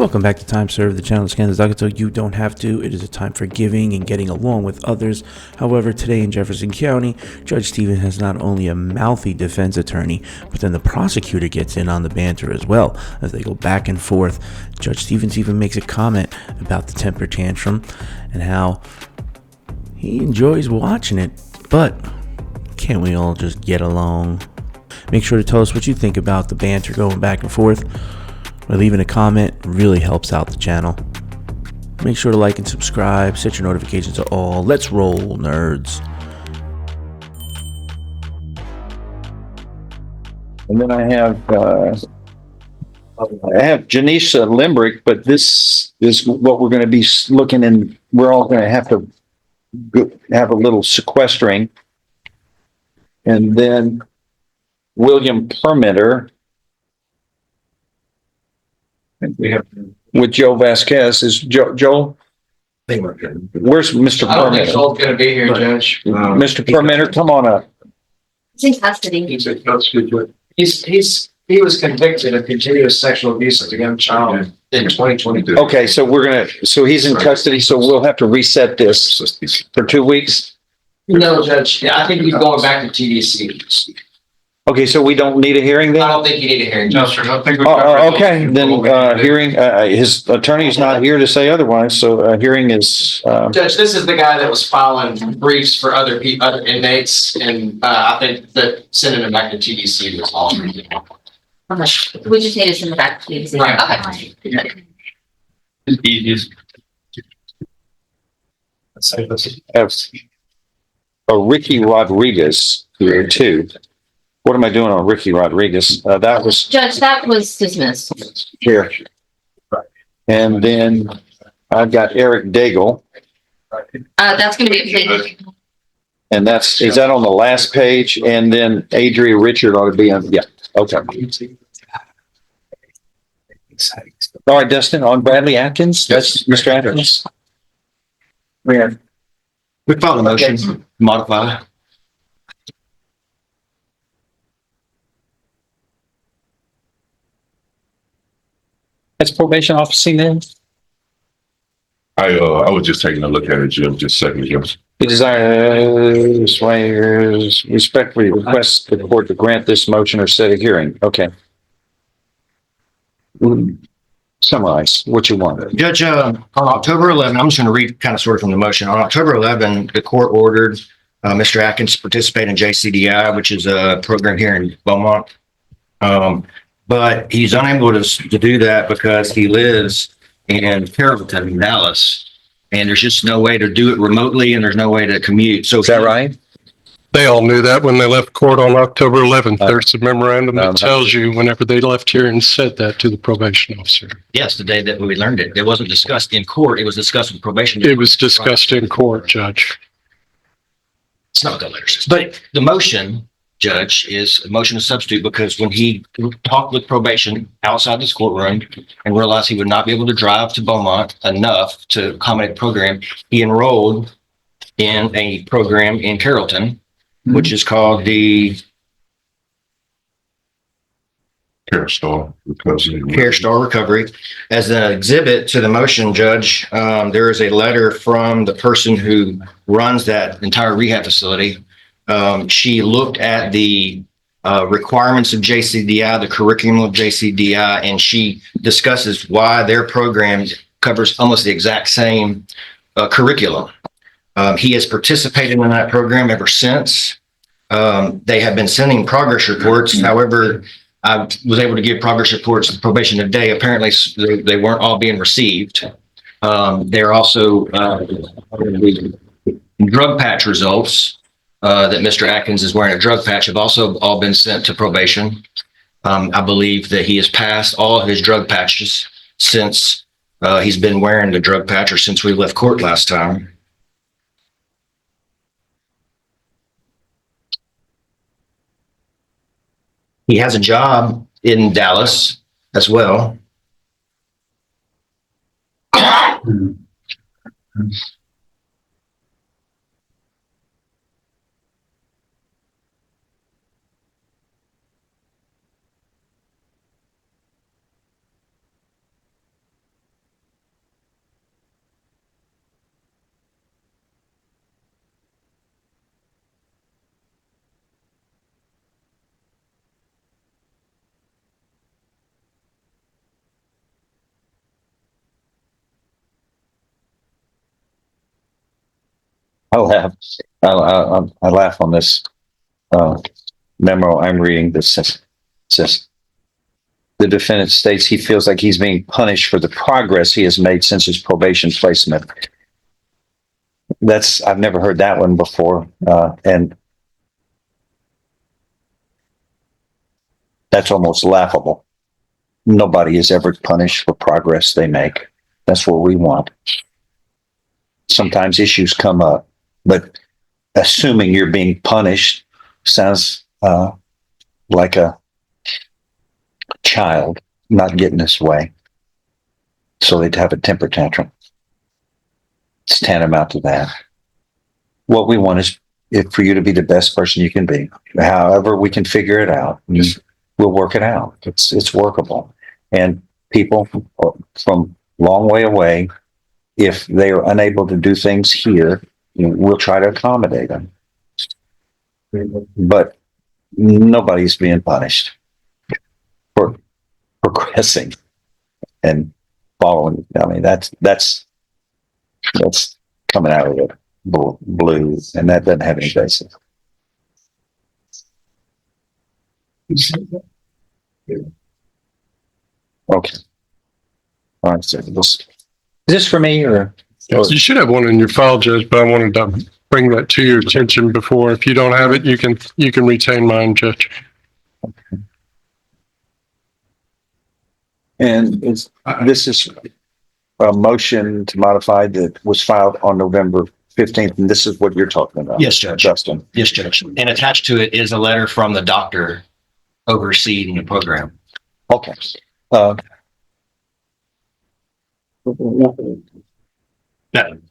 Welcome back to Time Served, the channel scans the docket so you don't have to. It is a time for giving and getting along with others. However, today in Jefferson County, Judge Stevens has not only a mouthy defense attorney, but then the prosecutor gets in on the banter as well as they go back and forth. Judge Stevens even makes a comment about the temper tantrum and how he enjoys watching it, but can't we all just get along? Make sure to tell us what you think about the banter going back and forth. By leaving a comment really helps out the channel. Make sure to like and subscribe, set your notifications to all. Let's roll, nerds. And then I have Janice Limbrick, but this is what we're going to be looking, and we're all going to have to have a little sequestering. And then William Permitter. We have with Joe Vasquez. Is Joel? Where's Mr. I don't think Permitter? Joel's going to be here, Judge. Mr. Permitter, come on up. He's in custody. He was convicted of continuous sexual abuse of a young child in 2022. Okay, so he's in custody, so we'll have to reset this for 2 weeks. No, Judge. Yeah, I think he's going back to TDC. Okay, so we don't need a hearing I then? don't think you need a hearing. No, Judge. sir. I think Okay, then hearing, his attorney's not here to say otherwise, so hearing is, Judge, this is the guy that was filing briefs for other inmates, and I think that sending him back to TDC was all. Okay. We just need to send it back to you. Right. Okay. have a Ricky Rodriguez here too. What am I doing on Ricky Rodriguez? That was Judge, that was dismissed. here. And then I've got Eric Daigle, That's gonna be a big, and is that on the last page? And then Adria Richard ought to be on, yeah, okay. All right, Dustin, on Bradley Atkins, that's Mr. Atkins. We filed a motion to modify. That's probation officing then? I was just taking a look at it, Jim, just a second, Jim. The desires respectfully request the court to grant this motion or set a hearing. Okay. Summarize what you want. Judge, on October 11, I'm just going to read kind of sort of from the motion. On October 11, the court ordered Mr. Atkins to participate in JCDI, which is a program here in Beaumont. But he's unable to do that because he lives in Carrollton, Dallas, and there's just no way to do it remotely, and there's no way to commute. So Is that right? They all knew that when they left court on October 11th. There's a memorandum that tells you whenever they left here and said that to the probation officer. yes, the day that we learned it, it wasn't discussed in court. It was discussed with probation. It was discussed in court, Judge. It's not what the letter says. But the motion, Judge, is a motion to substitute because when he talked with probation outside this courtroom and realized he would not be able to drive to Beaumont enough to accommodate the program, he enrolled in a program in Carrollton, which is called the Care Star Recovery. Care Star Recovery. As an exhibit to the motion, Judge, there is a letter from the person who runs that entire rehab facility. She looked at the requirements of JCDI, the curriculum of JCDI, and she discusses why their program covers almost the exact same curriculum. He has participated in that program ever since. They have been sending progress reports. However, I was able to give progress reports to probation today. Apparently, they weren't all being received. They're also drug patch results that Mr. Atkins is wearing a drug patch have also all been sent to probation. I believe that he has passed all of his drug patches since he's been wearing the drug patch or since we left court last time. He has a job in Dallas as well. I laugh on this memo I'm reading that says the defendant states he feels like he's being punished for the progress he has made since his probation placement. I've never heard that one before, and that's almost laughable. Nobody is ever punished for progress they make. That's what we want. Sometimes issues come up, but assuming you're being punished sounds like a child not getting his way. So they'd have a temper tantrum. It's tantamount to that. What we want is for you to be the best person you can be. However, we can figure it out. We'll work it out. It's workable. And people from long way away, if they are unable to do things here, we'll try to accommodate them. But nobody's being punished for progressing and following. I mean, that's coming out of the blue, and that doesn't have any basis. Okay. All right. So is this for me or? You should have one in your file, Judge, but I wanted to bring that to your attention before. If you don't have it, you can retain mine, Judge. Okay. And this is a motion to modify that was filed on November 15th, and this is what you're talking about. Yes, Judge. Justin. Yes, Judge. And attached to it is a letter from the doctor overseeing the program. Okay. I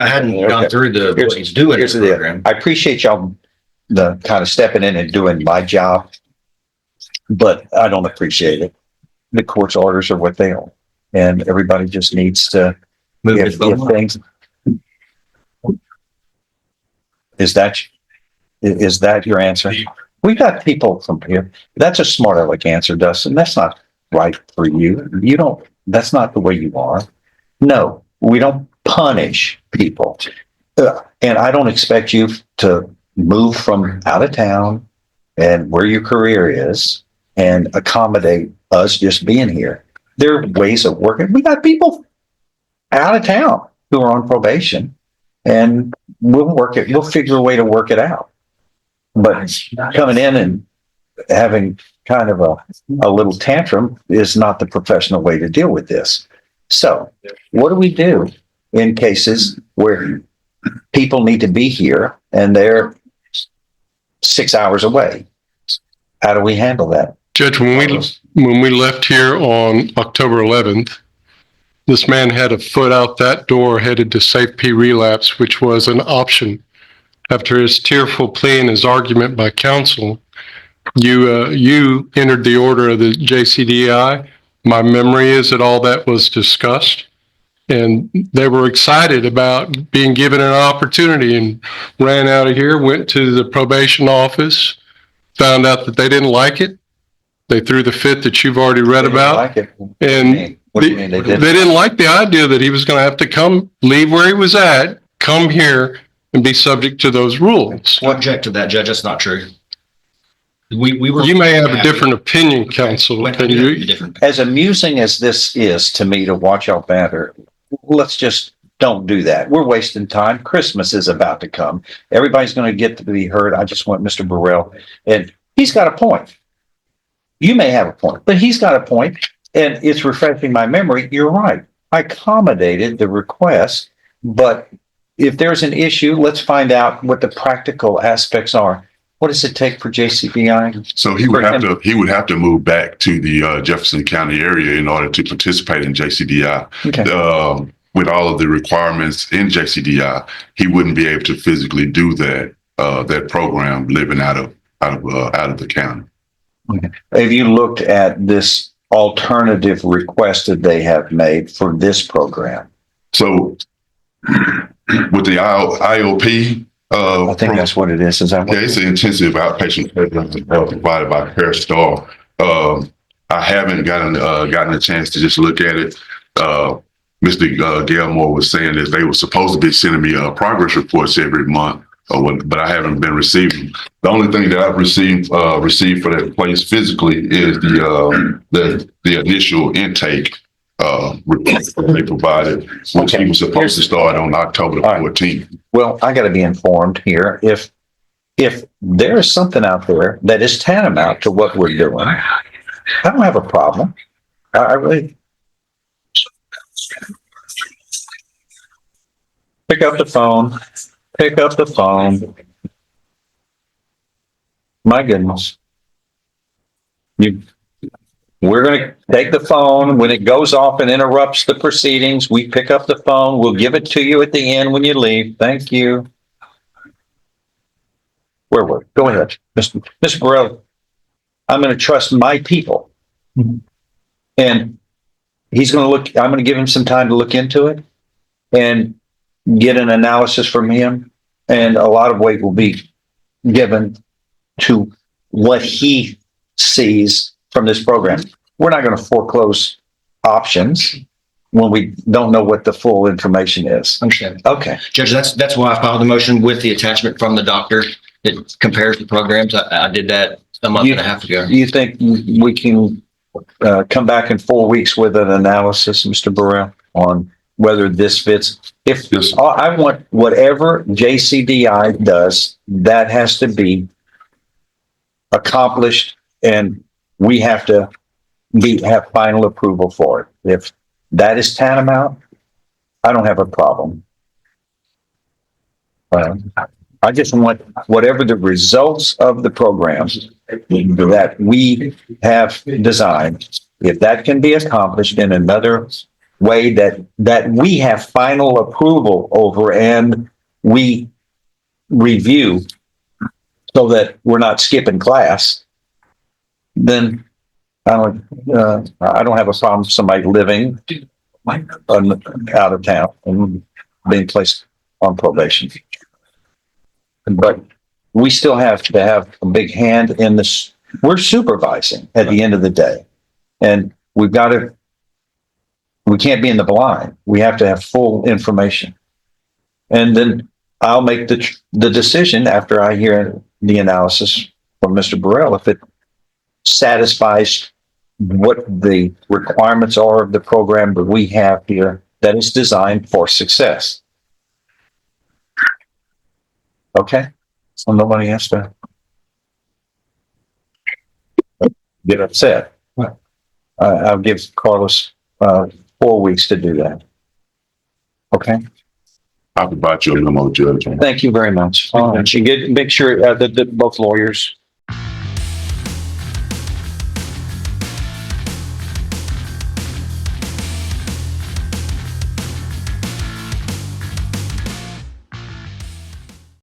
hadn't gone through what he's doing in the program. I appreciate y'all the kind of stepping in and doing my job, but I don't appreciate it. The court's orders are what they are, and everybody just needs to Move if things. Is that your answer? We got people from here. That's a smart aleck answer, Dustin. That's not right for you. That's not the way you are. No, we don't punish people. And I don't expect you to move from out of town and where your career is and accommodate us just being here. There are ways of working. We got people out of town who are on probation, and we'll figure a way to work it out. But coming in and having kind of a little tantrum is not the professional way to deal with this. So what do we do in cases where people need to be here and they're 6 hours away? How do we handle that? Judge, when we left here on October 11th, this man had a foot out that door headed to Safe P Relapse, which was an option. After his tearful plea and his argument by counsel, you entered the order of the JCDI. My memory is that all that was discussed, and they were excited about being given an opportunity and ran out of here, went to the probation office, found out that they didn't like it. They threw the fit that you've already read about. Like it. And What do you mean they didn't? they didn't like the idea that he was going to have to leave where he was at, come here and be subject to those rules. I object to that, Judge. That's not true. You may have a different opinion, counsel. Than you. As amusing as this is to me to watch y'all banter, let's just don't do that. We're wasting time. Christmas is about to come. Everybody's going to get to be heard. I just want Mr. Burrell, and he's got a point. You may have a point, but he's got a point, and it's refreshing my memory. You're right. I accommodated the request, but if there's an issue, let's find out what the practical aspects are. What does it take for JCBI? So he would have to move back to the Jefferson County area in order to participate in JCDI. Okay. With all of the requirements in JCDI, he wouldn't be able to physically do that program living out of the county. Okay. Have you looked at this alternative request that they have made for this program? So with the IOP, I think that's what it is. Is that what it's an intensive outpatient program provided by CareStar. I haven't gotten a chance to just look at it. Mr. Gilmore was saying that they were supposed to be sending me progress reports every month. but I haven't been receiving. The only thing that I've received for that place physically is the initial intake report that they provided, which he was supposed to start on October the 14th. Well, I got to be informed here. If there is something out there that is tantamount to what we're doing, I don't have a problem. I really pick up the phone. Pick up the phone. My goodness. We're going to take the phone. When it goes off and interrupts the proceedings, we pick up the phone. We'll give it to you at the end when you leave. Thank you. Where were we? Go ahead. Mr. Burrell, I'm going to trust my people. And he's going to look, I'm going to give him some time to look into it and get an analysis from him. And a lot of weight will be given to what he sees from this program. We're not going to foreclose options when we don't know what the full information is. Understand. Okay. Judge, that's why I filed the motion with the attachment from the doctor. It compares the programs. I did that a month and a half ago. You think we can come back in 4 weeks with an analysis, Mr. Burrell, on whether this fits? If Yes. I want whatever JCDI does, that has to be accomplished, and we have to have final approval for it. If that is tantamount, I don't have a problem. I just want whatever the results of the programs that we have designed, if that can be accomplished in another way that we have final approval over and we review so that we're not skipping class, then I don't have a problem with somebody living out of town and being placed on probation. But we still have to have a big hand in this. We're supervising at the end of the day. And we can't be in the blind. We have to have full information. And then I'll make the decision after I hear the analysis from Mr. Burrell, if it satisfies what the requirements are of the program that we have here that is designed for success. Okay? So nobody has to get upset. I'll give Carlos 4 weeks to do that. Okay? I'll provide you a memo, Judge. Thank you very much. You make sure that both lawyers